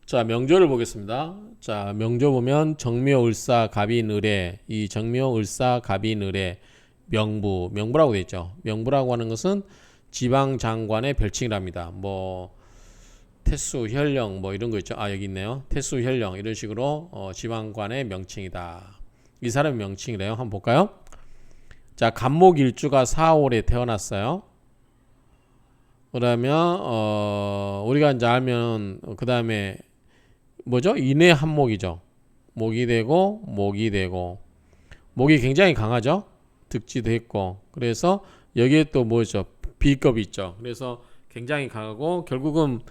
자, 명조를 보겠습니다. 자, 명조 보면 정묘, 을사, 갑인, 을의 이 정묘, 을사, 갑인, 을의 명부라고 되어 있죠. 명부라고 하는 것은 지방 장관의 별칭이랍니다. 뭐 태수, 현령 뭐 이런 거 있죠. 아, 여기 있네요. 태수, 현령 이런 식으로 지방관의 명칭이다. 이 사람의 명칭이래요. 한번 볼까요? 자, 간목일주가 4월에 태어났어요. 그러면 우리가 이제 알면 그 다음에 뭐죠? 인의 한목이죠. 목이 굉장히 강하죠. 득지도 했고 그래서 여기에 또 뭐죠? 비급이 있죠. 그래서 굉장히 강하고 결국은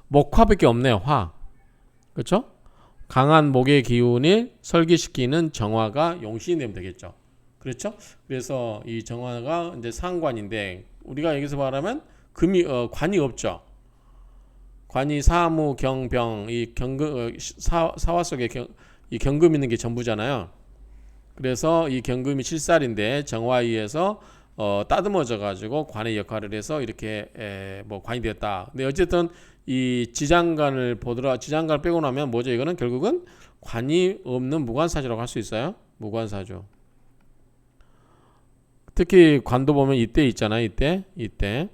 목화밖에 없네요. 화. 그렇죠? 강한 목의 기운을 설기시키는 정화가 용신이 되면 되겠죠. 그렇죠? 그래서 이 정화가 이제 상관인데 우리가 여기서 말하면 금이 관이 없죠. 관이 사무 경병 이 경금 사화 속에 이 경금 있는 게 전부잖아요. 그래서 이 경금이 칠살인데 정화에 의해서 따듬어져 가지고 관의 역할을 해서 이렇게 뭐 관이 되었다. 근데 어쨌든 이 지장간을 보더라 지장간을 빼고 나면 뭐죠? 이거는 결국은 관이 없는 무관사주라고 할 수 있어요. 무관사주. 특히 관도 보면 이때 있잖아요. 이때.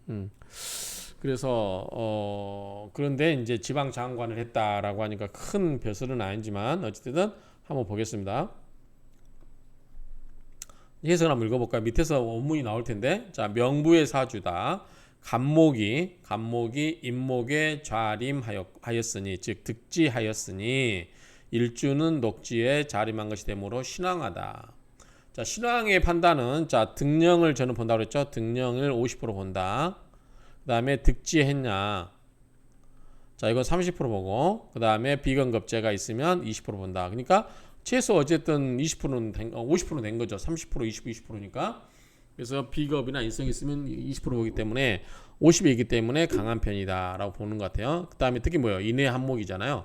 음. 그래서 그런데 이제 지방 장관을 했다라고 하니까 큰 벼슬은 아니지만 어쨌든 한번 보겠습니다. 해석을 한번 읽어볼까요? 밑에서 원문이 나올 텐데 자 명부의 사주다. 간목이 임목에 좌림하였으니 즉 득지하였으니 일주는 녹지에 자림한 것이 되므로 신왕하다. 자 신왕의 판단은 자 등령을 저는 본다고 그랬죠. 등령을 50% 본다. 그 다음에 득지했냐 자 이건 30% 보고 그 다음에 비건급제가 있으면 20% 본다. 그러니까 최소 어쨌든 20%는 50%는 된 거죠. 30% 20%니까 그래서 비겁이나 인성이 있으면 20% 보기 때문에 50이기 때문에 강한 편이다 라고 보는 것 같아요. 그 다음에 특히 뭐예요? 인의 한목이잖아요.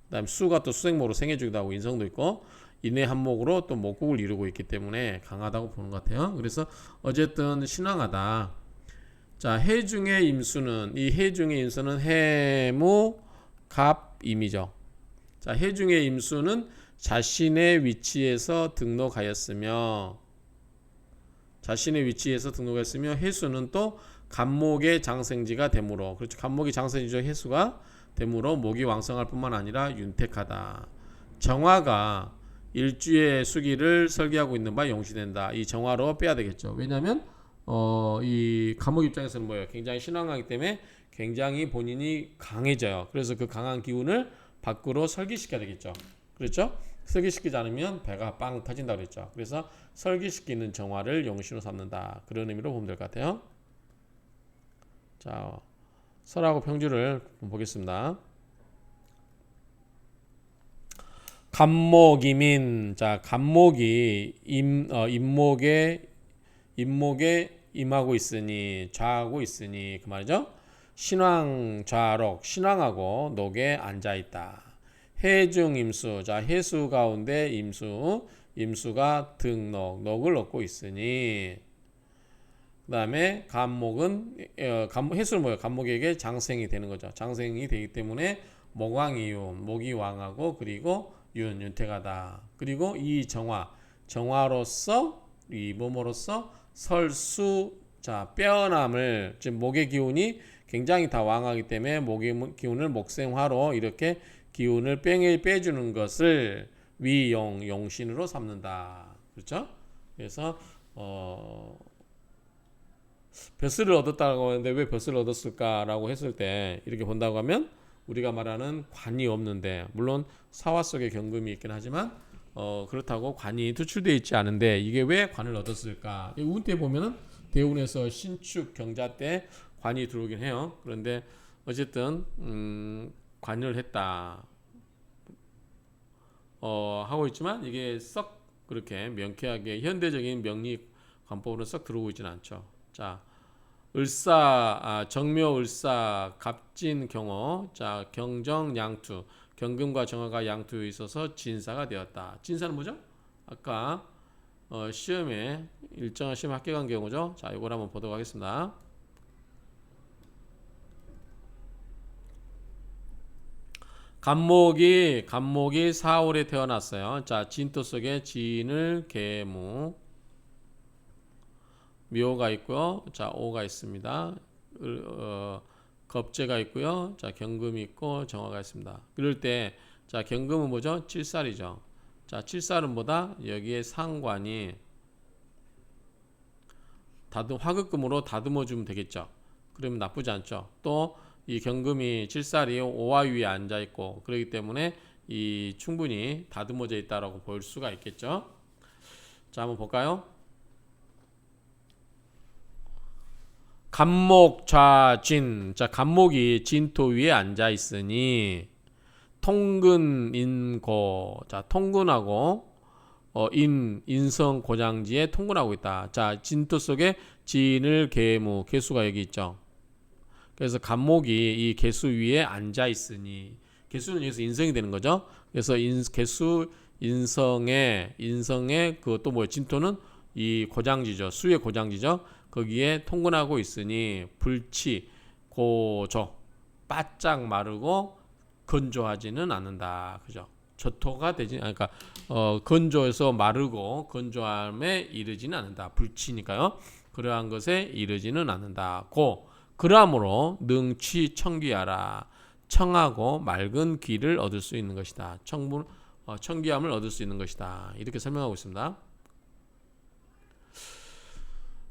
그 다음에 수가 또 수생모로 생해주기도 하고 인성도 있고 인의 한목으로 또 목국을 이루고 있기 때문에 강하다고 보는 것 같아요. 그래서 어쨌든 신왕하다. 자 해중의 임수는 이 해중의 임수는 해무 갑임이죠. 자 해중의 임수는 자신의 위치에서 등록하였으며 해수는 또 간목의 장생지가 되므로 그렇죠. 간목이 장생지죠. 해수가 되므로 목이 왕성할 뿐만 아니라 윤택하다. 정화가 일주의 수기를 설계하고 있는 바 용시된다. 이 정화로 빼야 되겠죠. 왜냐하면 이 간목 입장에서는 뭐예요? 굉장히 신앙하기 때문에 굉장히 본인이 강해져요. 그래서 그 강한 기운을 밖으로 설기시켜야 되겠죠. 그렇죠? 설기시키지 않으면 배가 빵 터진다고 그랬죠. 그래서 설기시키는 정화를 용신으로 삼는다. 그런 의미로 보면 될 것 같아요. 자, 설하고 평주를 보겠습니다. 간목이민. 자, 간목이 임목에 임하고 있으니 좌하고 있으니 그 말이죠. 신왕 좌록 신왕하고 녹에 앉아 있다. 해중 임수. 자, 해수 가운데 임수가 등록을 얻고 있으니 그다음에 간목은 해수는 뭐예요? 간목에게 장생이 되는 거죠. 장생이 되기 때문에 목왕이윤, 목이 왕하고 그리고 윤택하다. 그리고 이 정화로서 이 몸으로서 설수 자 빼어남을 지금 목의 기운이 굉장히 다 왕하기 때문에 목의 기운을 목생화로 이렇게 기운을 빼주는 것을 용신으로 삼는다. 그렇죠? 그래서 벼슬을 얻었다고 하는데 왜 벼슬을 얻었을까라고 했을 때 이렇게 본다고 하면 우리가 말하는 관이 없는데 물론 사화 속에 경금이 있긴 하지만 그렇다고 관이 투출되어 있지 않은데 이게 왜 관을 얻었을까? 운 때 보면은 대운에서 신축 경자 때 관이 들어오긴 해요. 그런데 어쨌든 관을 했다 하고 있지만 이게 썩 그렇게 명쾌하게 현대적인 명리 관법으로 썩 들어오고 있지는 않죠. 자, 정묘 을사 갑진 경호. 자, 경정 양투. 경금과 정화가 양투에 있어서 진사가 되었다. 진사는 뭐죠? 아까 시험에 일정한 시험 합격한 경우죠. 자, 이걸 한번 보도록 하겠습니다. 간목이 4월에 태어났어요. 자, 진토 속에 진을 계무 묘가 있고요. 자, 오가 있습니다. 겁재가 있고요. 자, 경금이 있고 정화가 있습니다. 그럴 때 자, 경금은 뭐죠? 칠살이죠. 자, 칠살은 뭐다? 여기에 상관이 화급금으로 다듬어 주면 되겠죠. 그러면 나쁘지 않죠. 또 이 경금이 칠살이 오화 위에 앉아 있고 그렇기 때문에 이 충분히 다듬어져 있다라고 볼 수가 있겠죠. 자, 한번 볼까요? 간목 좌진. 자, 간목이 진토 위에 앉아 있으니 통근인고. 자, 통근하고 인성 고장지에 통근하고 있다. 자, 진토 속에 진을 계무 개수가 여기 있죠. 그래서 간목이 이 개수 위에 앉아 있으니 개수는 여기서 인성이 되는 거죠. 그래서 개수 인성의 그것도 뭐예요? 진토는 이 고장지죠. 수의 고장지죠. 거기에 통근하고 있으니 불치 고조 바짝 마르고 건조하지는 않는다. 그죠? 저토가 되지 그러니까 건조해서 마르고 건조함에 이르지는 않는다. 불치니까요. 그러한 것에 이르지는 않는다. 그러므로 능취 청귀하라. 청하고 맑은 귀를 얻을 수 있는 것이다. 청귀함을 얻을 수 있는 것이다. 이렇게 설명하고 있습니다.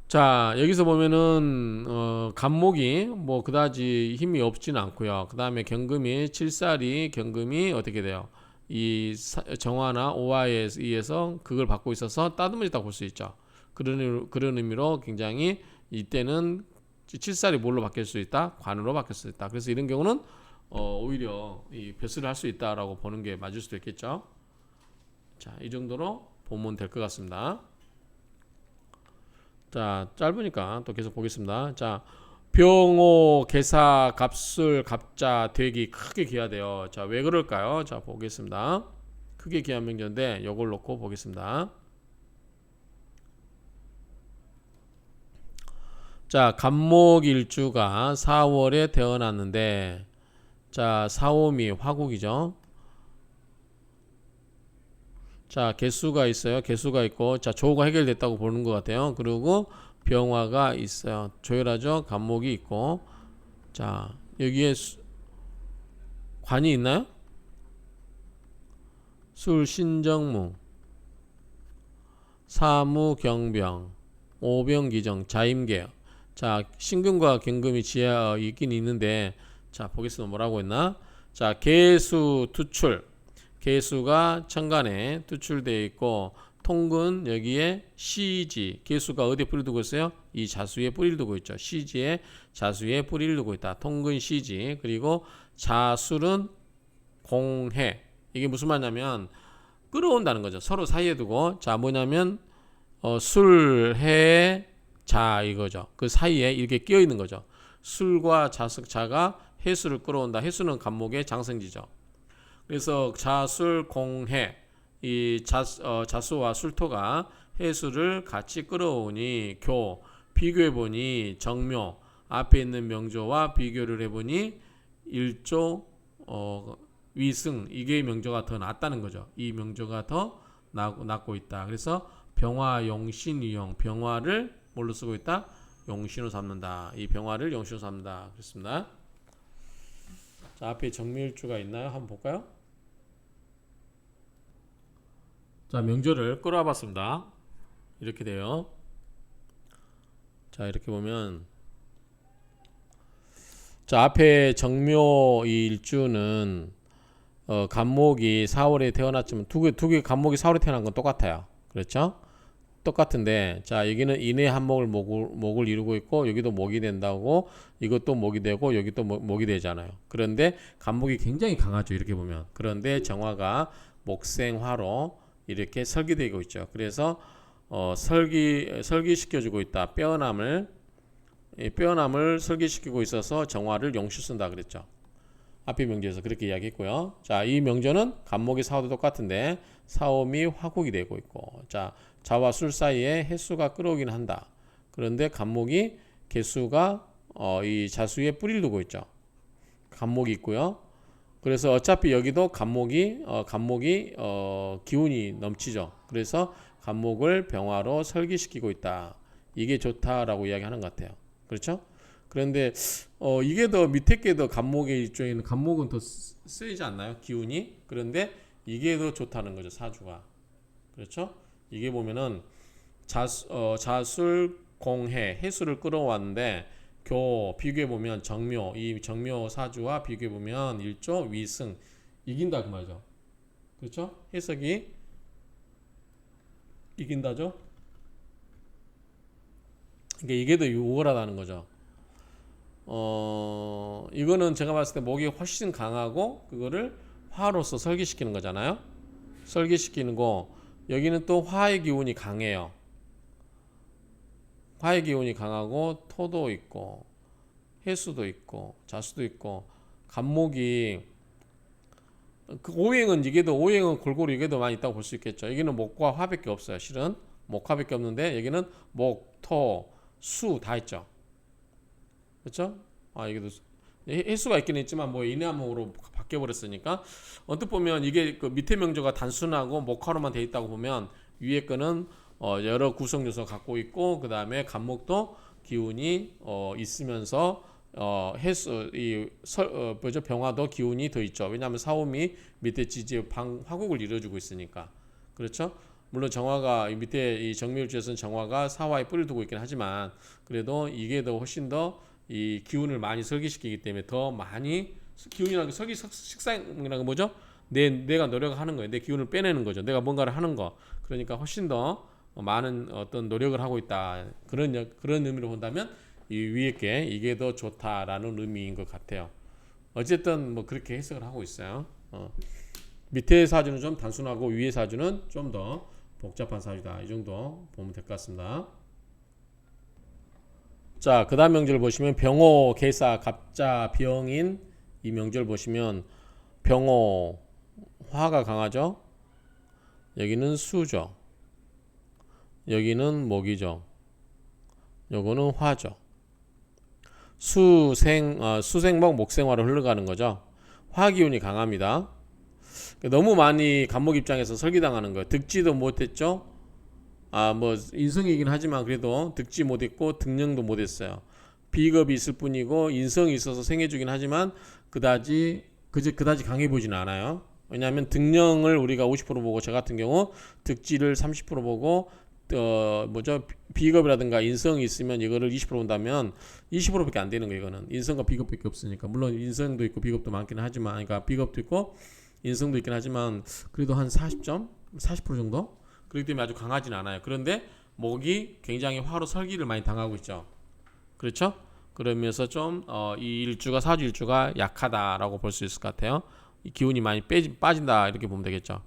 자, 여기서 보면은 간목이 뭐 그다지 힘이 없지는 않고요. 그 다음에 경금이 칠살이 경금이 어떻게 돼요? 이 정화나 오화에 의해서 그걸 받고 있어서 따듬어졌다고 볼 수 있죠. 그런 의미로 굉장히 이때는 칠살이 뭘로 바뀔 수 있다? 관으로 바뀔 수 있다. 그래서 이런 경우는 오히려 이 벼슬을 할 수 있다라고 보는 게 맞을 수도 있겠죠. 자, 이 정도로 보면 될 것 같습니다. 자, 짧으니까 또 계속 보겠습니다. 자, 병호, 개사, 갑술, 갑자, 되기 크게 기하돼요. 자, 왜 그럴까요? 자, 보겠습니다. 크게 기한 명제인데 요걸 놓고 보겠습니다. 자, 간목일주가 4월에 태어났는데 자, 사오미 화국이죠. 자, 개수가 있어요. 개수가 있고 자, 조가 해결됐다고 보는 것 같아요. 그리고 병화가 있어요. 조열하죠. 간목이 있고 자, 여기에 관이 있나요? 술, 신정무, 사무, 경병, 오병기정, 자임계. 자, 신금과 경금이 지하 있긴 있는데 자, 보겠습니다. 뭐라고 했나? 자, 개수 투출. 개수가 천간에 투출되어 있고 통근 여기에 시지. 개수가 어디에 뿌리를 두고 있어요? 이 자수에 뿌리를 두고 있죠. 시지에 자수에 뿌리를 두고 있다. 통근 시지. 그리고 자술은 공해. 이게 무슨 말이냐면 끌어온다는 거죠. 서로 사이에 두고 자 뭐냐면 술, 해, 자 이거죠. 그 사이에 이렇게 끼어 있는 거죠. 술과 자가 해수를 끌어온다. 해수는 간목의 장생지죠. 그래서 자술, 공해 이 자수와 술토가 해수를 같이 끌어오니 비교해보니 정묘 앞에 있는 명조와 비교를 해보니 일조 위승 이게 명조가 더 낫다는 거죠. 이 명조가 더 낫고 있다. 그래서 병화 용신 유용 병화를 뭘로 쓰고 있다? 용신으로 삼는다. 이 병화를 용신으로 삼는다. 그렇습니다. 자, 앞에 정밀주가 있나요? 한번 볼까요? 자, 명조를 끌어와 봤습니다. 이렇게 돼요. 자, 이렇게 보면 자, 앞에 정묘 이 일주는 간목이 4월에 태어났지만 두 개 간목이 4월에 태어난 건 똑같아요. 그렇죠? 똑같은데 자, 여기는 인의 한목을 목을 이루고 있고 여기도 목이 된다고 이것도 목이 되고 여기도 목이 되잖아요. 그런데 간목이 굉장히 강하죠. 이렇게 보면. 그런데 정화가 목생화로 이렇게 설계되고 있죠. 그래서 설기시켜주고 있다. 빼어남을 설계시키고 있어서 정화를 용시 쓴다 그랬죠. 앞에 명제에서 그렇게 이야기했고요. 자, 이 명제는 간목이 사오도 똑같은데 사오미 화국이 되고 있고 자, 자와 술 사이에 해수가 끌어오긴 한다. 그런데 간목이 개수가 이 자수에 뿌리를 두고 있죠. 간목이 있고요. 그래서 어차피 여기도 간목이 기운이 넘치죠. 그래서 간목을 병화로 설계시키고 있다. 이게 좋다라고 이야기하는 것 같아요. 그렇죠? 그런데 이게 더 밑에 게 더 간목의 일종에는 간목은 더 세지 않나요? 기운이. 그런데 이게 더 좋다는 거죠. 사주가. 그렇죠? 이게 보면은 자술 공해 해수를 끌어왔는데 비교해 보면 정묘 이 정묘 사주와 비교해 보면 일조 위승 이긴다 그 말이죠. 그렇죠? 해석이 이긴다죠. 이게 더 우월하다는 거죠. 이거는 제가 봤을 때 목이 훨씬 강하고 그거를 화로서 설계시키는 거잖아요. 설계시키는 거 여기는 또 화의 기운이 강해요. 화의 기운이 강하고 토도 있고 해수도 있고 자수도 있고 간목이 오행은 오행은 골고루 이게 더 많이 있다고 볼 수 있겠죠. 여기는 목과 화밖에 없어요. 실은 목화밖에 없는데 여기는 목, 토, 수 다 있죠. 그렇죠? 이게도 해수가 있긴 있지만 뭐 인해암목으로 바뀌어 버렸으니까 언뜻 보면 이게 그 밑에 명조가 단순하고 목화로만 돼 있다고 보면 위에 거는 여러 구성 요소 갖고 있고 그 다음에 간목도 기운이 있으면서 해수 뭐죠 병화도 기운이 더 있죠. 왜냐하면 사오미 밑에 지지의 화국을 이루어주고 있으니까. 그렇죠? 물론 정화가 밑에 이 정묘일주에서는 정화가 사화에 뿌리를 두고 있긴 하지만 그래도 이게 더 훨씬 더 이 기운을 많이 설계시키기 때문에 더 많이 기운이라는 게 식상이라는 게 뭐죠? 내가 노력하는 거예요. 내 기운을 빼내는 거죠. 내가 뭔가를 하는 거. 그러니까 훨씬 더 많은 어떤 노력을 하고 있다. 그런 의미로 본다면 이 위에 게 이게 더 좋다라는 의미인 것 같아요. 어쨌든 뭐 그렇게 해석을 하고 있어요. 밑에 사주는 좀 단순하고 위에 사주는 좀 더 복잡한 사주다. 이 정도 보면 될 것 같습니다. 자, 그 다음 명절 보시면 병호, 계사, 갑자, 병인 이 명절 보시면 병호 화가 강하죠. 여기는 수죠. 여기는 목이죠. 요거는 화죠. 수생목 목생화로 흘러가는 거죠. 화 기운이 강합니다. 너무 많이 간목 입장에서 설기당하는 거예요. 득지도 못했죠. 뭐 인성이긴 하지만 그래도 득지 못했고 등령도 못했어요. 비겁이 있을 뿐이고 인성이 있어서 생해주긴 하지만 그다지 강해 보지는 않아요. 왜냐하면 등령을 우리가 50% 보고 저 같은 경우 득지를 30% 보고 비겁이라든가 인성이 있으면 이거를 20% 본다면 20%밖에 안 되는 거예요. 이거는 인성과 비겁밖에 없으니까. 물론 인성도 있고 비겁도 많긴 하지만 그러니까 비겁도 있고 인성도 있긴 하지만 그래도 한 40% 정도? 그렇기 때문에 아주 강하진 않아요. 그런데 목이 굉장히 화로 설기를 많이 당하고 있죠. 그렇죠? 그러면서 좀 이 사주 일주가 약하다라고 볼 수 있을 것 같아요. 이 기운이 많이 빠진다 이렇게 보면 되겠죠.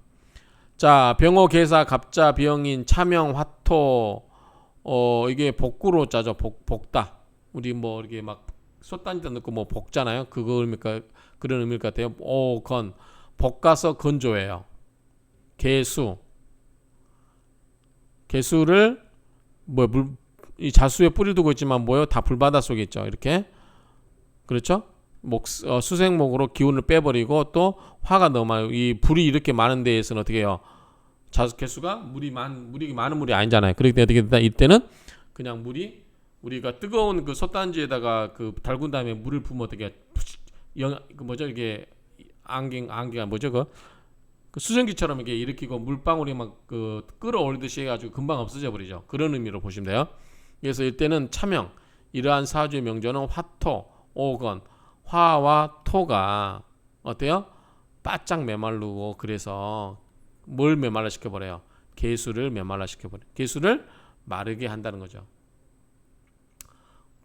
자, 병호, 계사, 갑자, 병인, 차명, 화토 이게 복구로 짜죠. 복다. 우리 뭐 이렇게 막 솥단지다 넣고 뭐 복잖아요. 그런 의미일 것 같아요. 건 복가서 건조해요. 개수를 이 자수에 뿌리 두고 있지만 뭐요? 다 불바다 속에 있죠. 이렇게. 그렇죠? 수생목으로 기운을 빼버리고 또 화가 너무 많아요. 이 불이 이렇게 많은 데에서는 어떻게 해요? 개수가 물이 많은 물이 아니잖아요. 그렇기 때문에 어떻게 된다? 이때는 그냥 우리가 뜨거운 그 솥단지에다가 그 달군 다음에 물을 부으면 어떻게 뭐죠? 이게 안개가 뭐죠? 그 수증기처럼 이렇게 일으키고 물방울이 막 그 끌어올리듯이 해가지고 금방 없어져 버리죠. 그런 의미로 보시면 돼요. 그래서 이때는 차명 이러한 사주의 명조는 화토, 오건 화와 토가 어때요? 바짝 메말르고 그래서 뭘 메말라 시켜버려요? 개수를 메말라 시켜버려요. 개수를 마르게 한다는 거죠.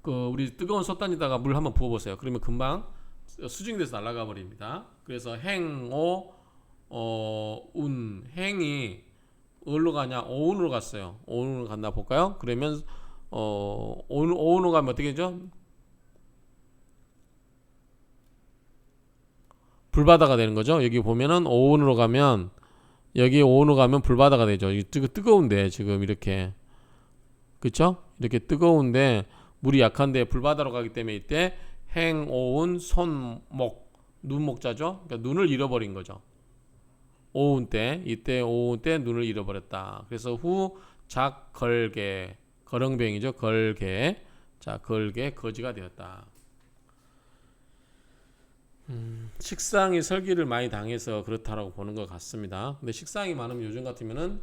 우리 뜨거운 솥단지다가 물 한번 부어보세요. 그러면 금방 수증이 돼서 날아가 버립니다. 그래서 행이 어디로 가냐? 오운으로 갔어요. 오운으로 갔나 볼까요? 그러면 오운으로 가면 어떻게 되죠? 불바다가 되는 거죠. 여기 보면은 오운으로 가면 불바다가 되죠. 뜨거운데 지금 이렇게 그렇죠? 이렇게 뜨거운데 물이 약한데 불바다로 가기 때문에 이때 행오운 손목 눈 목자죠. 그러니까 눈을 잃어버린 거죠. 오운 때, 이때 오운 때 눈을 잃어버렸다. 그래서 후, 작, 걸개, 거렁뱅이죠. 걸개. 자, 걸개, 거지가 되었다. 식상이 설기를 많이 당해서 그렇다라고 보는 것 같습니다. 근데 식상이 많으면 요즘 같으면은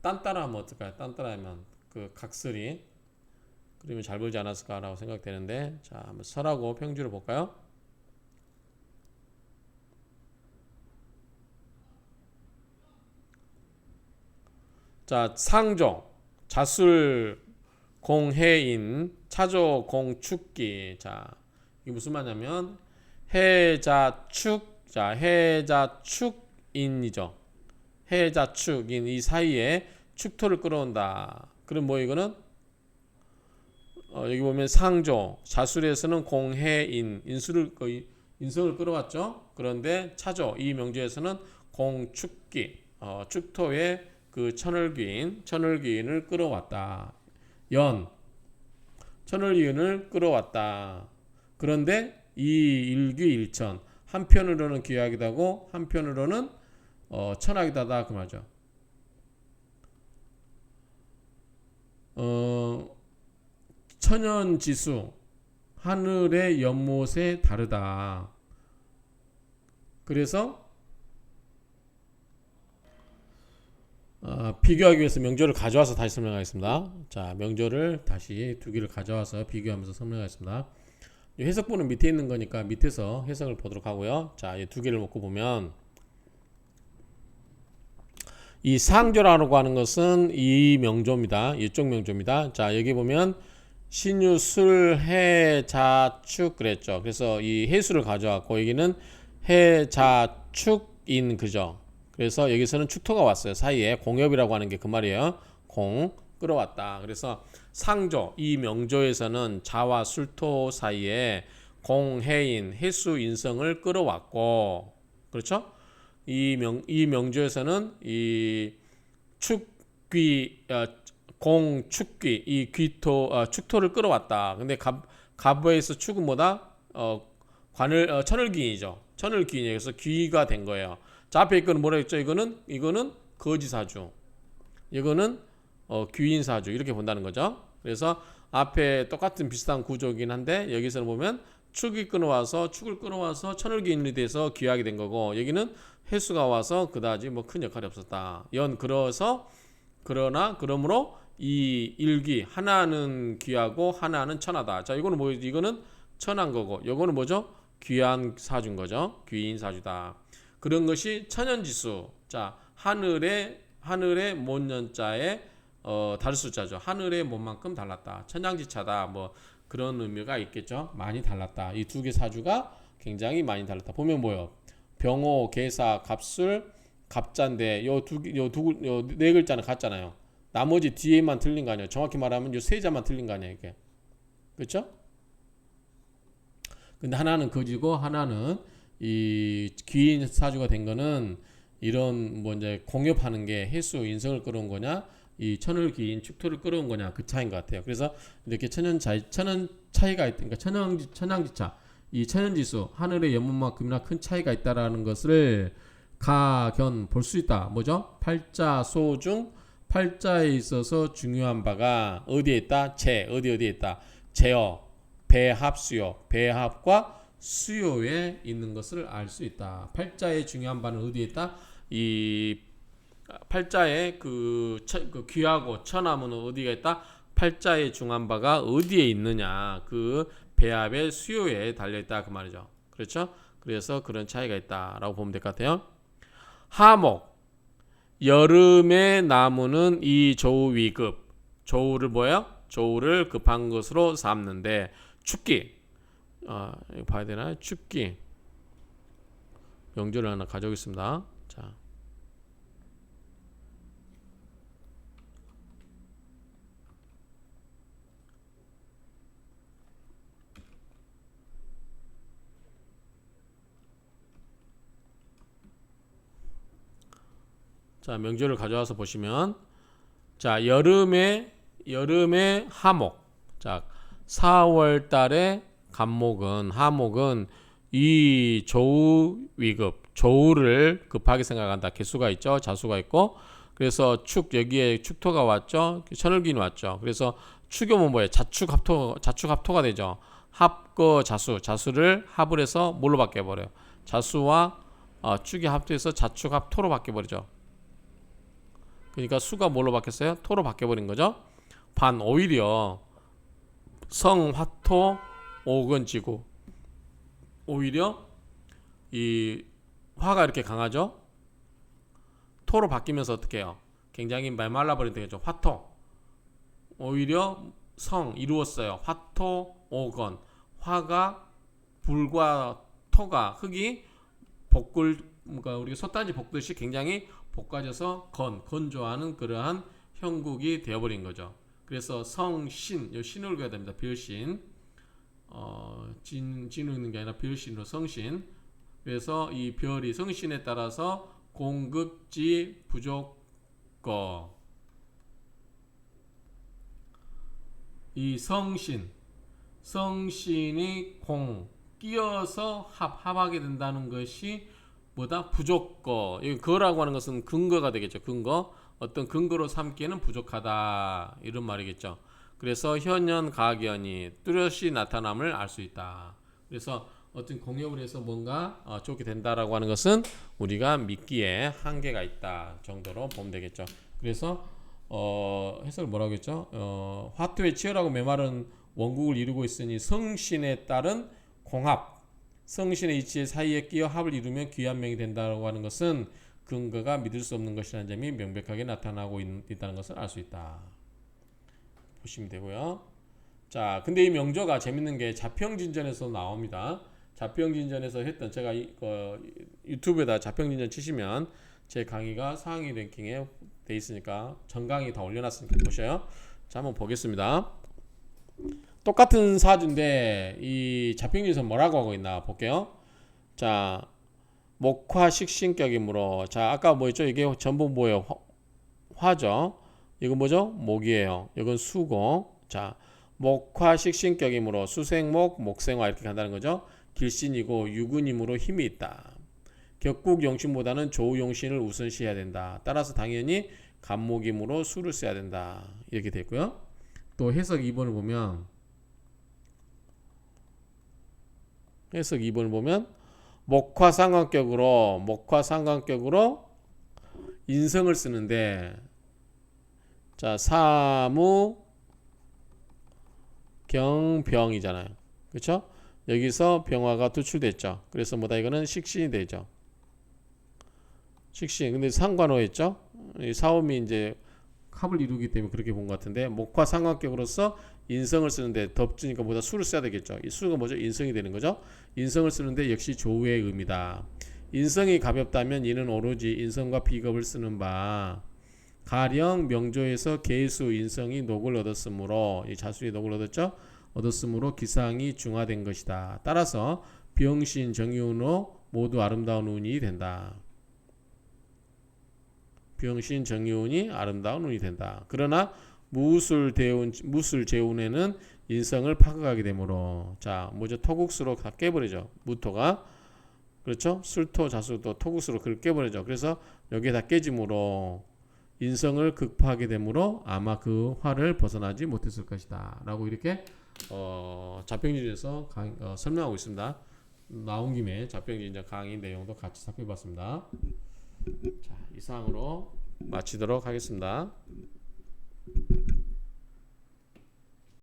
딴따라하면 어떨까요? 딴따라하면 그 각설이 그러면 잘 보지 않았을까라고 생각되는데, 자, 한번 설하고 평주를 볼까요? 자, 상조, 자술, 공해인, 차조, 공축기. 자, 이게 무슨 말이냐면 해자축, 자, 해자축인이죠. 해자축인 이 사이에 축토를 끌어온다. 그럼 뭐 이거는 여기 보면 상조, 자술에서는 공해인, 인성을 끌어왔죠. 그런데 차조, 이 명제에서는 공축기, 축토의 그 천을귀인을 끌어왔다. 천을귀인을 끌어왔다. 그런데 이 일귀일천, 한편으로는 귀하기도 하고 한편으로는 천하기도 하다 그 말이죠. 천연지수, 하늘의 연못에 다르다. 그래서 비교하기 위해서 명조를 가져와서 다시 설명하겠습니다. 자, 명조를 다시 두 개를 가져와서 비교하면서 설명하겠습니다. 이 해석본은 밑에 있는 거니까 밑에서 해석을 보도록 하고요. 자, 이 두 개를 놓고 보면 이 상조라고 하는 것은 이 명조입니다. 이쪽 명조입니다. 자, 여기 보면 신유, 술, 해, 자, 축 그랬죠. 그래서 이 해수를 가져왔고 여기는 해, 자, 축인 그죠. 그래서 여기서는 축토가 왔어요. 사이에 공엽이라고 하는 게 그 말이에요. 공 끌어왔다. 그래서 상조 이 명조에서는 자와 술토 사이에 공해인 해수 인성을 끌어왔고 그렇죠? 이 명조에서는 이 축귀 공축귀 이 귀토 축토를 끌어왔다. 근데 갑부에서 축은 뭐다? 천을귀인이죠. 천을귀인이 그래서 귀가 된 거예요. 자, 앞에 이거는 뭐라 했죠? 이거는 거지사주. 이거는 귀인사주 이렇게 본다는 거죠. 그래서 앞에 똑같은 비슷한 구조이긴 한데 여기서는 보면 축을 끌어와서 천을귀인이 돼서 귀하게 된 거고 여기는 해수가 와서 그다지 뭐 큰 역할이 없었다. 그러므로 이 일귀 하나는 귀하고 하나는 천하다. 자, 이거는 뭐 이거는 천한 거고 이거는 뭐죠? 귀한 사주인 거죠. 귀인 사주다. 그런 것이 천연지수. 자, 하늘의 못년자에 다를 숫자죠. 하늘의 못만큼 달랐다. 천양지차다. 뭐 그런 의미가 있겠죠. 많이 달랐다. 이 두 개 사주가 굉장히 많이 달랐다. 보면 뭐요? 병호, 계사, 갑술, 갑잔데 요 네 글자는 같잖아요. 나머지 뒤에만 틀린 거 아니에요. 정확히 말하면 요 세 자만 틀린 거 아니에요, 이게. 그렇죠? 근데 하나는 거지고 하나는 이 귀인 사주가 된 거는 이런 뭐 이제 공업하는 게 해수 인성을 끌어온 거냐 이 천을 귀인 축토를 끌어온 거냐 그 차이인 것 같아요. 그래서 이렇게 천연 차이가 있다. 그러니까 천양지차 이 천연지수 하늘의 연못만큼이나 큰 차이가 있다라는 것을 가견 볼 수 있다. 뭐죠? 팔자 소중 팔자에 있어서 중요한 바가 어디에 있다? 어디에 있다? 제어 배합수요 배합과 수요에 있는 것을 알 수 있다. 팔자의 중요한 바는 어디에 있다? 이 팔자의 그 귀하고 천함은 어디가 있다? 팔자의 중요한 바가 어디에 있느냐? 그 배합의 수요에 달려 있다 그 말이죠. 그렇죠? 그래서 그런 차이가 있다라고 보면 될 것 같아요. 하목 여름의 나무는 이 조우 위급 조우를 뭐예요? 조우를 급한 것으로 삼는데 축기 이거 봐야 되나? 축기 명조를 하나 가져오겠습니다. 자, 명조를 가져와서 보시면 자, 여름의 하목. 자, 4월 달에 간목은 하목은 이 조우 위급, 조우를 급하게 생각한다. 개수가 있죠, 자수가 있고. 그래서 여기에 축토가 왔죠, 천을기인이 왔죠. 그래서 축이면 뭐예요? 자축합토가 되죠. 합거 자수를 합을 해서 뭘로 바뀌어버려요? 자수와 축이 합토해서 자축합토로 바뀌어버리죠. 그러니까 수가 뭘로 바뀌었어요? 토로 바뀌어버린 거죠. 오히려 성화토 오건지구, 오히려 이 화가 이렇게 강하죠. 토로 바뀌면서 어떻게 해요? 굉장히 말말라버린 되겠죠. 화토. 오히려 성 이루었어요. 화토 오건. 화가 불과 토가 흙이 그러니까 우리가 솥단지 볶듯이 굉장히 볶아져서 건조하는 그러한 형국이 되어버린 거죠. 그래서 성신, 요 신을 그어야 됩니다. 별신. 진우 있는 게 아니라 별신으로 성신. 그래서 이 별이 성신에 따라서 공급지 부족거. 이 성신이 끼어서 합하게 된다는 것이 뭐다? 부족거. 이 거라고 하는 것은 근거가 되겠죠. 근거. 어떤 근거로 삼기에는 부족하다. 이런 말이겠죠. 그래서 현현 가견이 뚜렷이 나타남을 알 수 있다. 그래서 어떤 공역을 해서 뭔가 좋게 된다라고 하는 것은 우리가 믿기에 한계가 있다 정도로 보면 되겠죠. 그래서 해석을 뭐라고 했죠? 화투에 치열하고 메마른 원국을 이루고 있으니 성신에 따른 공합, 성신의 이치 사이에 끼어 합을 이루면 귀한 명이 된다고 하는 것은 근거가 믿을 수 없는 것이라는 점이 명백하게 나타나고 있다는 것을 알 수 있다. 보시면 되고요. 자, 근데 이 명조가 재밌는 게 자평진전에서 나옵니다. 자평진전에서 했던 제가 유튜브에다 자평진전 치시면 제 강의가 상위 랭킹에 돼 있으니까 전 강의 다 올려놨으니까 보셔요. 자, 한번 보겠습니다. 똑같은 사주인데 이 자평진에서 뭐라고 하고 있나 볼게요. 자, 목화식신격이므로, 자, 아까 뭐였죠? 이게 전부 뭐예요? 화죠. 이건 뭐죠? 목이에요. 이건 수고. 자, 목화식신격이므로 수생목, 목생화 이렇게 간다는 거죠. 길신이고 유근이므로 힘이 있다. 격국용신보다는 조우용신을 우선시해야 된다. 따라서 당연히 간목이므로 수를 써야 된다. 이렇게 됐고요. 또 해석 2번을 보면 목화상관격으로 인성을 쓰는데, 자, 사무 경병이잖아요. 그렇죠? 여기서 병화가 투출됐죠. 그래서 뭐다? 이거는 식신이 되죠. 식신. 근데 상관호했죠? 이 사음이 이제 합을 이루기 때문에 그렇게 본 것 같은데, 목화 상관격으로서 인성을 쓰는데 덥지니까 보다 수를 써야 되겠죠. 이 수가 뭐죠? 인성이 되는 거죠. 인성을 쓰는데 역시 조우의 의미다. 인성이 가볍다면 이는 오로지 인성과 비겁을 쓰는 바, 가령 명조에서 계수 인성이 녹을 얻었으므로, 이 자수의 녹을 얻었으므로 기상이 중화된 것이다. 따라서 병신 정유운호 모두 아름다운 운이 된다. 병신 정유운이 아름다운 운이 된다. 그러나 무술 재운에는 인성을 파괴하게 되므로, 자, 뭐죠? 토국수로 다 깨버리죠. 무토가. 그렇죠? 술토 자수도 토국수로 그걸 깨버리죠. 그래서 여기에 다 깨짐으로 인성을 극파하게 되므로 아마 그 화를 벗어나지 못했을 것이다. 라고 이렇게 자평진에서 설명하고 있습니다. 나온 김에 자평진전 강의 내용도 같이 살펴봤습니다. 자, 이상으로 마치도록 하겠습니다.